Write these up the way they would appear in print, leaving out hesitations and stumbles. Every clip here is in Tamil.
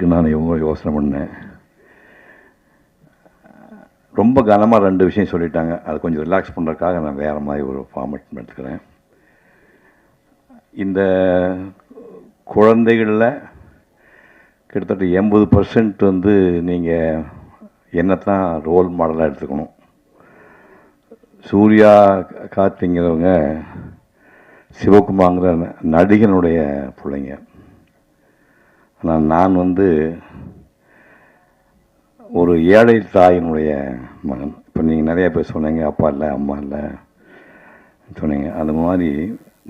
இருக்குன்னு நான் எவ்வளோ யோசனை பண்ணேன். ரொம்ப கனமாக 2 விஷயம் சொல்லிட்டாங்க. அதை கொஞ்சம் ரிலாக்ஸ் பண்ணுறதுக்காக நான் வேறு மாதிரி ஒரு ஃபார்மேட் எடுத்துக்கிறேன். இந்த குழந்தைகளில் கிட்டத்தட்ட 80% வந்து நீங்கள் என்னத்தான் ரோல் மாடலாக எடுத்துக்கணும். சூர்யா கார்த்திங்கிறவங்க சிவகுமார்ங்கிற நடிகனுடைய பிள்ளைங்க. ஆனால் நான் வந்து ஒரு ஏழை தாயினுடைய மகன். இப்போ நீங்கள் நிறைய பேர் சொன்னீங்க அப்பா இல்லை அம்மா இல்லை சொன்னீங்க. அந்த மாதிரி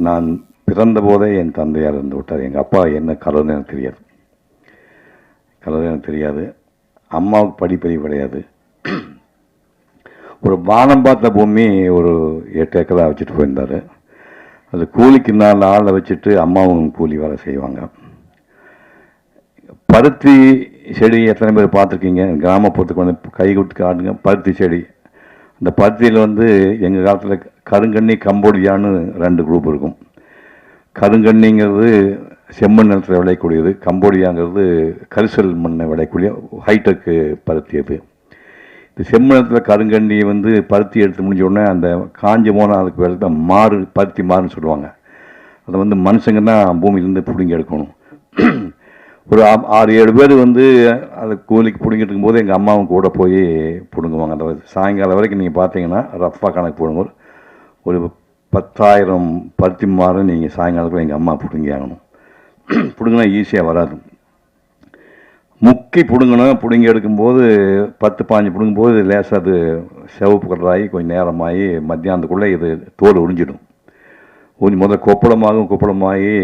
நான் பிறந்த போதே என் தந்தையார் இருந்து விட்டார். எங்கள் அப்பா என்ன கலர்னு எனக்கு தெரியாது. அம்மாவுக்கு படிப்பறிவு கிடையாது. ஒரு வானம் பார்த்த பூமி ஒரு 8 ஏக்கராக வச்சுட்டு போயிருந்தார். அது கூலிக்கு 4 ஆளை வச்சுட்டு அம்மாவும் கூலி வேலை செய்வாங்க. பருத்தி செடி எத்தனை பேர் பார்த்துருக்கீங்க? கிராமப்புறத்துக்கு வந்து கை கொடுத்து காட்டுங்க. பருத்தி செடி, அந்த பருத்தியில் வந்து எங்கள் காலத்தில் கருங்கண்ணி கம்போடியான்னு 2 குரூப் இருக்கும். கருங்கண்ணிங்கிறது செம்மண் நிலத்தில் விளையக்கூடியது, கம்போடியாங்கிறது கரிசல் மண்ணை விளையக்கூடிய ஹைடெக்கு பருத்தி. அது இந்த செம்மணத்தில் கருங்கண்ணி வந்து பருத்தி எடுத்து முடிஞ்ச உடனே அந்த காஞ்சி போனால் அதுக்கு வேலை மாறு, பருத்தி மாறுன்னு சொல்லுவாங்க. அதை வந்து மனுஷங்க தான் பூமியிலேருந்து பிடுங்கி எடுக்கணும். ஒரு 6-7 பேர் வந்து அதை கூலிக்கு பிடுங்கிட்டு இருக்கும்போது எங்கள் அம்மாவும் கூட போய் பிடுங்குவாங்க. அந்த சாயங்காலம் வரைக்கும் நீங்கள் பார்த்தீங்கன்னா ரஃபாக கணக்கு போடுங்க, ஒரு 10,000 பருத்தி மாறு நீங்கள் சாயங்காலத்தில் எங்கள் அம்மா பிடுங்கி ஆகணும். பிடுங்கினா ஈஸியாக வராது. முக்கி பிடுங்கணும். பிடுங்கி எடுக்கும்போது 10-15 பிடுங்கும்போது லேசாக அது சிவப்பு கலராகி கொஞ்சம் நேரமாகி மத்தியானத்துக்குள்ளே இது தோல் உறிஞ்சிடும். முதல்ல கொப்பளமாகி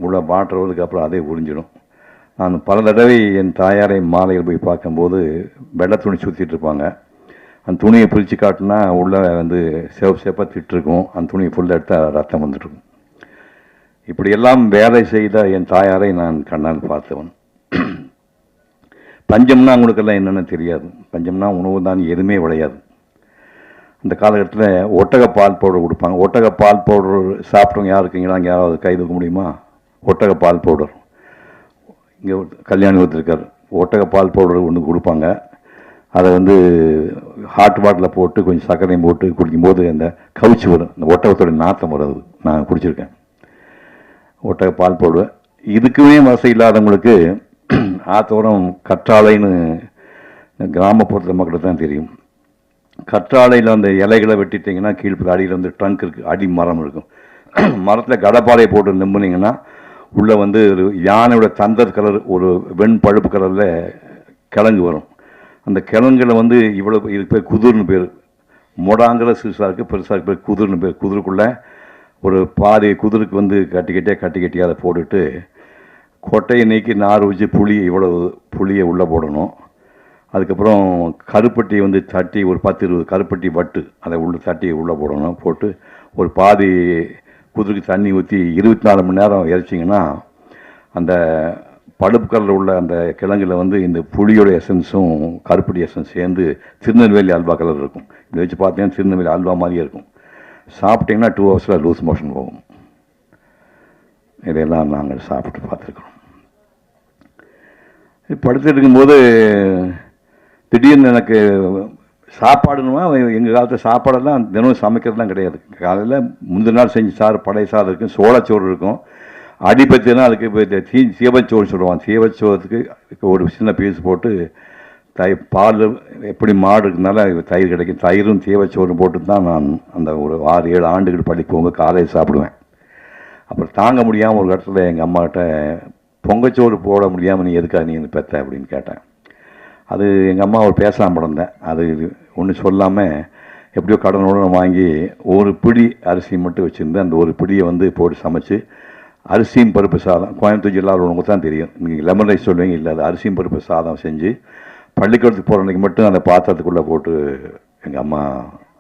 உள்ள வாட்டுறதுக்கு அப்புறம் அதே உறிஞ்சிடும். நான் பல தடவை என் தாயாரை மாலையில் போய் பார்க்கும்போது வெள்ளை துணி சுற்றிட்டு இருப்பாங்க. அந்த துணியை பிரித்து காட்டினா உள்ளே வந்து சேப்பாக திட்டிருக்கும். அந்த துணியை ஃபுல்லாக எடுத்தால் ரத்தம் வந்துட்டுருக்கும். இப்படியெல்லாம் வேலை செய்த என் தாயாரை நான் கண்ணால் பார்த்தவன். பஞ்சம்னா அவங்களுக்கெல்லாம் என்னென்னு தெரியாது. பஞ்சம்னா உணவு தான், எதுவுமே விளையாது. அந்த காலகட்டத்தில் ஒட்டக பால் பவுடர் கொடுப்பாங்க. ஒட்டக பால் பவுடர் சாப்பிட்றவங்க யார் இருக்கீங்களா? அங்கே யாராவது கை தூக்க முடியுமா? ஒட்டக பால் பவுடர் இங்கே கல்யாணி ஒருத்தருக்கார். ஒட்டக பால் பவுடர் ஒன்று கொடுப்பாங்க. அதை வந்து ஹாட் வாட்டரில் போட்டு கொஞ்சம் சர்க்கரையும் போட்டு குடிக்கும்போது அந்த கவுச்சி வரும், அந்த ஒட்டகத்தோட நாற்றம் வராது. நான் குடிச்சிருக்கேன் ஒட்டக பால் பவுடர். இதுக்குமே வசதி இல்லாதவங்களுக்கு ஆத்தோரம் கற்றாழைன்னு கிராமப்புறத்தில் மக்களுக்கு தான் தெரியும். கற்றாழையில் அந்த இலைகளை வெட்டிட்டிங்கன்னா கீழ்ப்பு அடியில் வந்து ட்ரங்க் இருக்குது, அடி மரம் இருக்கும். மரத்தில் கடப்பாறையை போட்டு நம்பினீங்கன்னா உள்ளே வந்து ஒரு யானையோட தந்தர் கலர், ஒரு வெண் பழுப்பு கலரில் கிழங்கு வரும். அந்த கிழங்குல வந்து இவ்வளோ, இதுக்கு பேர் குதிர்னு பேர். மொடாங்கிற சிறுசாக இருக்குது, பெருசாக இருக்கு பேர் குதிர்னு பேர். குதிருக்குள்ளே ஒரு பாதி குதிருக்கு வந்து கட்டி அதை போட்டுட்டு கொட்டையை நீக்கி நார் வச்சு இவ்வளவு புளியை உள்ளே போடணும். அதுக்கப்புறம் கருப்பட்டி வந்து தட்டி ஒரு 10-20 கருப்பட்டி வட்டு அதை தட்டி உள்ளே போடணும். போட்டு ஒரு பாதி குதிருக்கு தண்ணி ஊற்றி 24 மணி நேரம் இறைச்சிங்கன்னா அந்த பழுப்பு கலரில் உள்ள அந்த கிழங்குல வந்து இந்த புளியோட எசன்ஸும் கருப்பட்டி எசன்ஸ் சேர்ந்து திருநெல்வேலி அல்வா கலர் இருக்கும். இப்படி வச்சு பார்த்தீங்கன்னா திருநெல்வேலி அல்வா மாதிரியே இருக்கும். சாப்பிட்டிங்கன்னா 2 ஹவர்ஸில் லூஸ் மோஷன் போகும். இதையெல்லாம் நாங்கள் சாப்பிட்டு பார்த்துருக்குறோம். படுத்துட்டு இருக்கும்போது திடீர்னு எனக்கு சாப்பாடுன்னா, எங்கள் காலத்தில் சாப்பாடெல்லாம் தினமும் சமைக்கிறதுலாம் கிடையாது. காலையில் முந்தின நாள் செஞ்சு பழைய சாதம் இருக்கும், சோளச்சோறு இருக்கும். அடிப்பத்தினா அதுக்கு இப்போ சீவச்சோறு சொல்லுவாங்க. சீவச்சோறத்துக்கு ஒரு சின்ன பீஸ் போட்டு பால், எப்படி மாடு இருக்குனால தயிர் கிடைக்கும், தயிரும் சீவச்சோறும் போட்டு தான் நான் அந்த ஒரு 6-7 ஆண்டுகள் பள்ளிக்கு போகும்போது காலையில் சாப்பிடுவேன். அப்புறம் தாங்க முடியாமல் ஒரு இடத்துல எங்கள் அம்மாக்கிட்ட பொங்கச்சோறு போட முடியாமல் நீ எதுக்காக நீ பெற்ற அப்படின்னு கேட்டேன். அது எங்கள் அம்மா ஒரு பேசாமல் படந்தேன். அது ஒன்றும் சொல்லாமல் எப்படியோ கடனோடு வாங்கி ஒரு பிடி அரிசி மட்டும் வச்சுருந்து அந்த ஒரு பிடியை வந்து போட்டு சமைச்சு, அரிசியும் பருப்பு சாதம், கோயம்புத்தூர் ஜில்லாவில் உங்களுக்கு தான் தெரியும், நீங்கள் லெமன் ரைஸ் சொல்லுவீங்க, இல்லை அது அரிசியும் பருப்பு சாதம் செஞ்சு பள்ளிக்கூடத்துக்கு போகிற அன்றைக்கி மட்டும் அந்த பாத்திரத்துக்குள்ளே போட்டு எங்கள் அம்மா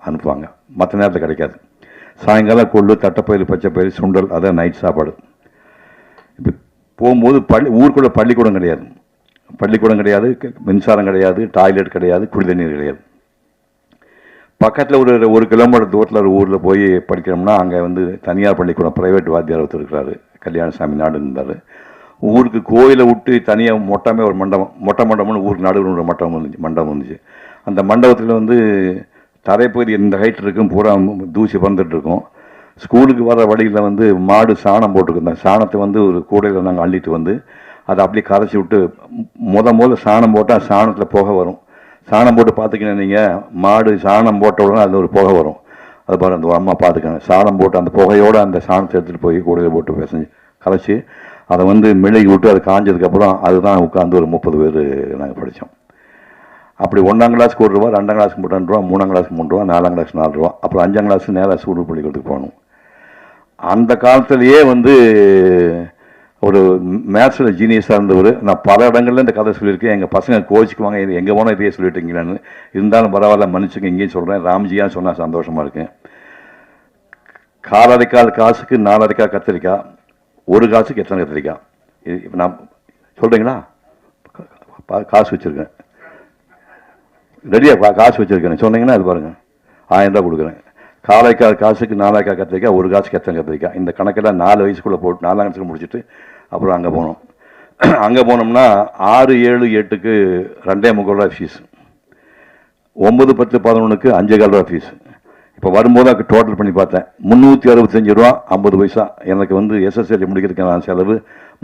அனுப்புவாங்க. மற்ற நேரத்தில் கிடைக்காது. சாயங்காலம் கொள்ளு, தட்டைப்பயிறு, பச்சைப்பயிறு, சுண்டல், அதான் நைட் சாப்பாடு. இப்போ போகும்போது ஊருக்குள்ளே பள்ளிக்கூடம் கிடையாது, மின்சாரம் கிடையாது, டாய்லெட் கிடையாது, குடி தண்ணீர் கிடையாது. பக்கத்தில் ஒரு கிலோமீட்டர் தூரத்தில் ஒரு ஊரில் போய் படிக்கிறோம்னா அங்கே வந்து தனியார் பள்ளிக்கூடம், ப்ரைவேட் வாத்தியார் ஒருத்தர் இருக்கிறாரு, கல்யாணசாமி நாடு இருந்தார். ஊருக்கு கோயிலை விட்டு தனியாக மொட்டமே ஒரு மொட்டை மண்டபம்னு ஊருக்கு நடுவில் ஒரு மண்டபம் வந்துச்சு. அந்த மண்டபத்தில் வந்து தரைப்பகுதி இந்த ஹைட் இருக்கும், பூரா தூசி பறந்துட்டு இருக்கும். ஸ்கூலுக்கு வர வழியில் வந்து மாடு சாணம் போட்டுருக்கோம். சாணத்தை வந்து ஒரு கூடையில் நாங்கள் அள்ளிட்டு வந்து அதை அப்படியே கரைச்சி விட்டு முதல்ல சாணம் போட்டால் சாணத்தில் புகை வரும். சாணம் போட்டு பார்த்துக்கினேன் நீங்கள், மாடு சாணம் போட்ட உடனே அதில் ஒரு புகை வரும். அது பாரு அந்த அம்மா பார்த்துக்கங்க. சாணம் போட்டு அந்த புகையோடு அந்த சாணத்தை எடுத்துகிட்டு போய் கூடையில் போட்டு பிசைஞ்சு கரைச்சி அதை வந்து மெழுகி விட்டு அது காஞ்சதுக்கப்புறம் அதுதான் உட்காந்து ஒரு 30 பேர் நாங்கள் படித்தோம். அப்படி 1ஆம் கிளாஸ்க்கு 1 ரூபா, 2ஆம் கிளாஸ்க்கு 2 ரூபா, 3ஆம் கிளாஸ்க்கு 3 ரூபா, 4ஆம் கிளாஸ்க்கு 4 ரூபா, அப்புறம் 5ஆம் கிளாஸ் நேராக ஸ்கூல் பள்ளிக்கூடத்துக்கு போகணும். அந்த காலத்திலேயே வந்து ஒரு மேத்ஸில் ஜீனியஸாக இருந்தவர். நான் பல இடங்களில் இந்த கதை சொல்லியிருக்கேன். எங்கள் பசங்க கோச்சிக்குவாங்க, இது எங்கே போனால் இதையே சொல்லிட்டுங்களான்னு. இருந்தாலும் பரவாயில்ல, மன்னிச்சுங்க, இங்கேயும் சொல்கிறேன். ராம்ஜியாக சொன்னால் சந்தோஷமாக இருக்கேன். காலரைக்கால் காசுக்கு 4 அரைக்கால் கத்திரிக்காய், 1 காசுக்கு எத்தனை கத்திரிக்காய்? இது இப்போ நான் சொல்கிறீங்களா? காசு வச்சுருக்கேன் ரெடியாக, காசு வச்சுருக்கேன் சொன்னீங்கன்னா அது பாருங்கள், 1000 ரூபா கொடுக்குறேன். காலைக்கால் காசுக்கு 4 அரைக்கால் கத்திரிக்காய், 1 காசுக்கு எத்தனை கத்திரிக்காய்? இந்த கணக்கெல்லாம் 4 வயசுக்குள்ளே போட்டு 4ஆம் கிளாஸுக்கு முடிச்சுட்டு அப்புறம் அங்கே போனோம். அங்கே போனோம்னா 6, 7, 8க்கு 2.25 ரூபா ஃபீஸ், 9, 10, 11க்கு 5.25 ரூபா ஃபீஸ். இப்போ வரும்போது அதுக்கு டோட்டல் பண்ணி பார்த்தேன், 365 ரூபா 50 பைசா. எனக்கு வந்து எஸ்எஸ்எல்சி முடிக்கிறதுக்கான செலவு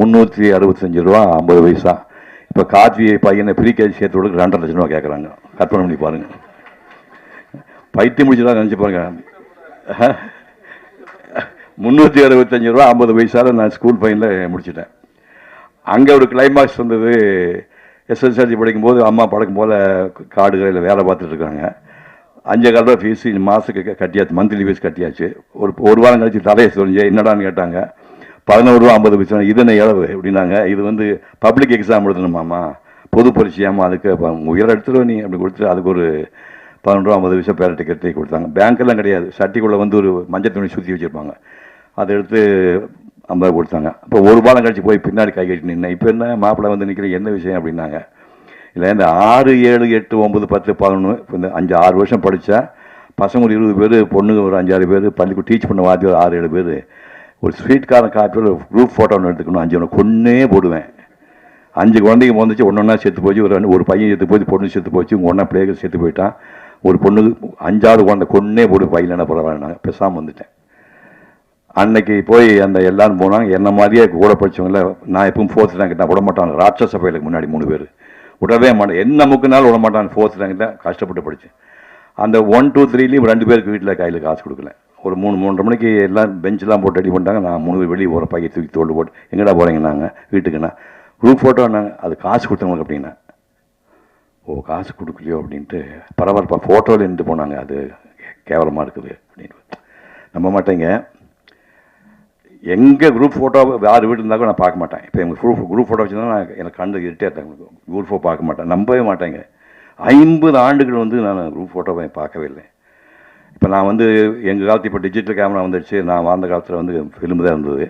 365 ரூபா 50 பைசா. இப்போ காஃபி பையனை ப்ரீ கேஜி சேர்த்து கொடுக்க 2.5 லட்சம் ரூபா கேட்குறாங்க. கற்பனை பண்ணி பாருங்கள், பைத்தியம் முடிச்சுதான் நினச்சி பாருங்க. 365 ரூபா 50 பைசாவில் நான் ஸ்கூல் பையனில் முடிச்சிட்டேன். அங்கே ஒரு கிளைமாக்ஸ் வந்தது. எஸ்எஸ்எல்சி படிக்கும்போது அம்மா பழக்கம் போல் காடுகளில் வேலை பார்த்துட்டு இருக்காங்க. 5.25 ரூபா ஃபீஸ் மாதத்துக்கு கட்டியாச்சு, மந்த்லி ஃபீஸ் கட்டியாச்சு. ஒரு வாரம் கழிச்சு தலையை சொல்லிஞ்சு என்னடான்னு கேட்டாங்க. 11 ரூபா 50 பைசா. இது என்ன இளவு அப்படின்னாங்க. இது வந்து பப்ளிக் எக்ஸாம் எழுதணுமாம்மா, பொது பரீட்சையாமா, அதுக்கு உயர் எடுத்துருவோம் நீ அப்படி கொடுத்துட்டு அதுக்கு ஒரு 11 ரூபா 50 பைசா பேர டிக்கெட் கொடுத்தாங்க. பேங்க்கெல்லாம் கிடையாது, சட்டிக்குள்ளே வந்து ஒரு மஞ்சள் துணி சுற்றி வச்சுருப்பாங்க, அதை எடுத்து 50 கொடுத்தாங்க. அப்போ ஒரு வாரம் கழிச்சு போய் பின்னாடி கை கட்டி நின்னேன். இப்போ என்ன மாப்பிள்ளை வந்து நிற்கிறேன், என்ன விஷயம் அப்படின்னாங்க. இல்லை இந்த 6, 7, 8, 9, 10, 11 இப்போ இந்த 5, 6 வருஷம் படித்தா பசங்க ஒரு 20 பேர், பொண்ணுங்க ஒரு 5, 6 பேர், பள்ளிக்கு டீச் பண்ண வாத்தி ஒரு 6, 7 பேர். ஒரு ஸ்வீட்காரன் காப்பியில் ஒரு குரூப் ஃபோட்டோ ஒன்று எடுத்துக்கணும். 5 கொன்னே போடுவேன். 5 குழந்தைங்க வந்துச்சு, ஒன்றா செத்து போச்சு. ஒரு பையன் செத்து போச்சு, பொண்ணு செத்து போச்சு, ஒன்றா பிள்ளைகள் செத்து போயிட்டான். ஒரு பொண்ணுக்கு 5, 6 குழந்தை கொன்னே போடு பையன் பரவாயில்ல. பேசாமல் வந்துட்டேன். அன்னைக்கு போய் அந்த எல்லாரும் போனாங்க. என்ன மாதிரியே கூட படித்தவங்கள நான் எப்பவும் 4th ரேங்க் தான், விட மாட்டாங்க. ராட்சச பையலுக்கு முன்னாடி 3 பேர் விடவே மாட்டேன். என்ன முக்குனாலும் விட மாட்டாங்க. 4th ரேங்க் தான் கஷ்டப்பட்டு படித்தேன். அந்த 1, 2, 3லேயும் 2 பேருக்கு வீட்டில் கையில் காசு கொடுக்கல. ஒரு 3, 3:30 மணிக்கு எல்லாம் பெஞ்செலாம் போட்டு ரெடி பண்ணிட்டாங்க. நான் 3 வெளியே போகிற பையை தூக்கி தோல்டு போட்டு எங்கடா போகிறீங்கன்னாங்க. வீட்டுக்குண்ணா குரூப் ஃபோட்டோன்னாங்க. அது காசு கொடுத்தவங்களுக்கு அப்படின்னா, ஓ காசு கொடுக்கலையோ அப்படின்ட்டு பரவாயில்லப்பா ஃபோட்டோவில் இருந்து போனாங்க. அது கேவலமாக இருக்குது அப்படின்னு நம்ப மாட்டேங்க. எங்கள் குரூப் ஃபோட்டோ யார் வீட்டு இருந்தாலும் நான் பார்க்க மாட்டேன். இப்போ எங்கள் குரூப் ஃபோட்டோ வச்சுருந்தா நான் எனக்கு கண்டு இருட்டே இருந்தேன். குரூப் ஃபோட்டோ பார்க்க மாட்டேன், நம்பவே மாட்டேங்க. 50 ஆண்டுகள் வந்து நான் குரூப் ஃபோட்டோவை பார்க்கவே இல்லை. இப்போ நான் வந்து எங்கள் காலத்து இப்போ டிஜிட்டல் கேமரா வந்துடுச்சு. நான் வாழ்ந்த காலத்தில் வந்து ஃபிலிம் தான் இருந்தது.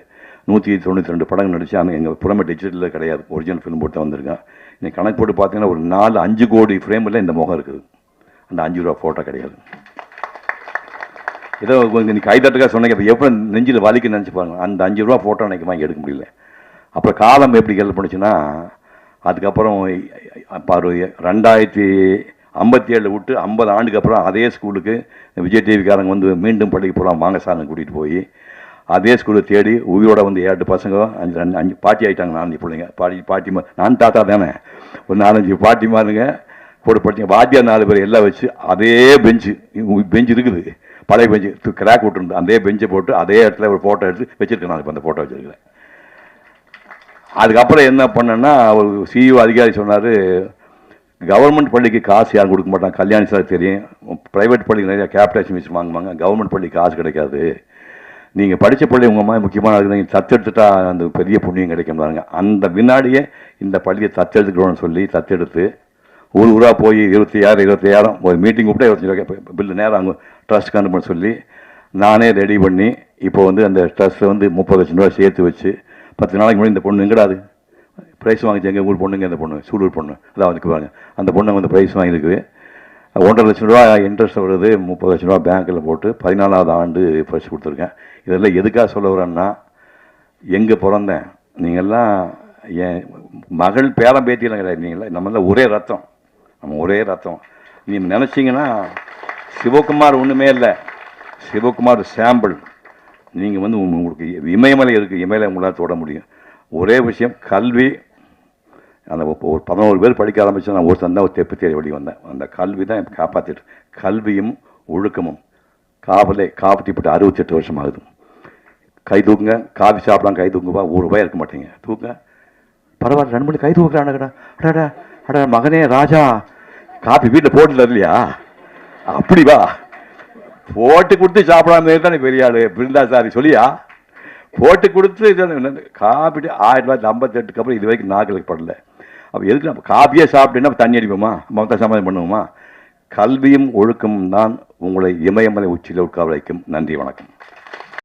192 படங்கள் நடிச்சு. ஆனால் எங்கள் புறமே டிஜிட்டலில் கிடையாது, ஒரிஜினல் ஃபிலிம் போட்டு தான் வந்திருக்கேன். இன்னைக்கு கணக்கு போட்டு பார்த்தீங்கன்னா ஒரு 4, 5 கோடி ஃப்ரேமில் இந்த முகம் இருக்குது. அந்த 5 ரூபா ஃபோட்டோ கிடையாது. ஏதோ இன்னைக்கு கைதட்டுக்காக சொன்னீங்க. இப்போ எப்போ நெஞ்சில் வலிக்கு நினச்சி பாருங்க. அந்த 5 ரூபா ஃபோட்டோ எனக்கு வாங்கி எடுக்க முடியல. அப்புறம் காலம் எப்படி ஹெல்ப் பண்ணுச்சுன்னா, அதுக்கப்புறம் 2057 விட்டு 50 ஆண்டுக்கு அப்புறம் அதே ஸ்கூலுக்கு விஜய் டிவிக்காரங்க வந்து மீண்டும் பள்ளிக்கு போகலாம் வாங்க சார்னு கூட்டிகிட்டு போய் அதே ஸ்கூலை தேடி உயிரோட வந்து 7 பசங்க 5 பாட்டி ஆகிட்டாங்க. 4 பிள்ளைங்க பாட்டிமா. நான் தாத்தா தானே, ஒரு 4-5 பாட்டிமாருங்க கூட படித்தீங்க. வாத்தியார் 4 பேர் எல்லாம் வச்சு அதே பெஞ்சு இருக்குது, பழைய பெஞ்சு கிராக் விட்டுருந்து அதே பெஞ்சை போட்டு அதே இடத்துல ஒரு ஃபோட்டோ எடுத்து வச்சுருக்கேன். நான் இப்போ அந்த ஃபோட்டோ வச்சுருக்கிறேன். அதுக்கப்புறம் என்ன பண்ணேன்னா, ஒரு சிஇஓ அதிகாரி சொன்னார், கவர்மெண்ட் பள்ளிக்கு காசு யாரும் கொடுக்க மாட்டாங்க. கல்யாணி சார் தெரியும், ப்ரைவேட் பள்ளிக்கு நிறையா கேபிடேஷன் ஃபீஸ் வாங்குவாங்க, கவர்மெண்ட் பள்ளிக்கு காசு கிடைக்காது. நீங்கள் படித்த பள்ளி உங்கள் மாதிரி முக்கியமான இருக்குது, நீங்கள் தத்தெடுத்துட்டா அந்த பெரிய புண்ணியம் கிடைக்கும் பாருங்க. அந்த வினாடியே இந்த பள்ளியை தத்தெடுத்துக்கணும்னு சொல்லி தத்தெடுத்து ஊராக போய் 26,000 ஒரு மீட்டிங் கூப்பிட்டா 25 ரூபா பில்லு நேரம் அங்கே ட்ரஸ்ட்டுக்கு அனுப்ப சொல்லி நானே ரெடி பண்ணி இப்போ வந்து அந்த ட்ரஸ்ட்டில் வந்து 30 லட்சம் ரூபா சேர்த்து வச்சு 10 நாளைக்கு முன்னாடி இந்த பொண்ணு எங்கடாது ப்ரைஸ் வாங்கிச்சு, எங்கள் ஊர் பொண்ணுங்க, அந்த பொண்ணு சூலூர் பொண்ணு அதான் வந்துக்கு வாங்க, அந்த பொண்ணை வந்து ப்ரைஸ் வாங்கியிருக்குது. 1.5 லட்சம் ரூபா இன்ட்ரெஸ்ட் வருது, 30 லட்சம் ரூபா பேங்க்கில் போட்டு 14ஆவது ஆண்டு ஃபர்ஸ்ட் கொடுத்துருக்கேன். இதெல்லாம் எதுக்காக சொல்ல வரேன்னா, எங்கே பிறந்தேன், நீங்கள்லாம் என் மகள் பேரம் பேத்தியெல்லாம் கிடையாது. நீங்களா நம்மளாம் ஒரே ரத்தம், நம்ம ஒரே ரத்தம். நீ நினச்சிங்கன்னா சிவகுமார் ஒன்றுமே இல்லை, சிவகுமார் சாம்பிள். நீங்கள் வந்து உங்களுக்கு இமயமலை இருக்குது, இமயமலை உங்களால் தொட முடியும். ஒரே விஷயம், கல்வி. அந்த ஒரு 11 பேர் படிக்க ஆரம்பித்தா நான் ஒருத்தன் தான் ஒரு தெப்பு தேடி வெளியே வந்தேன். அந்த கல்வி தான் எனக்கு காப்பாற்றிட்டு. கல்வியும் ஒழுக்கமும். காப்பாற்றிப்பட்டு 68 வருஷம் ஆகுது. கை தூக்குங்க, காஃபி சாப்பிடலாம், கை தூக்குப்பா, ₹1 இருக்க மாட்டீங்க, தூக்குங்க. பரவாயில்ல, 2 மணி கை தூக்குறானுங்கடா. அடடா அடா மகனே ராஜா, காஃபி வீட்டில் போட்டுல இல்லையா? அப்படி வா, போட்டு கொடுத்து சாப்பிடாம தானே பெரிய ஆளு பிருந்தாசாரி சொல்லியா? போட்டு கொடுத்து காப்பி 1958 அப்புறம் இது வரைக்கும் நாக்களுக்கு படல. அப்போ எதுக்கு நம்ம காப்பியே சாப்பிட்டேன்னா தண்ணி அடிப்போமா, மொத்த சமாதானம் பண்ணுவோமா? கல்வியும் ஒழுக்கமும் தான் உங்களை இமயமலை உச்சியில் உட்கார வைக்கும். நன்றி, வணக்கம்.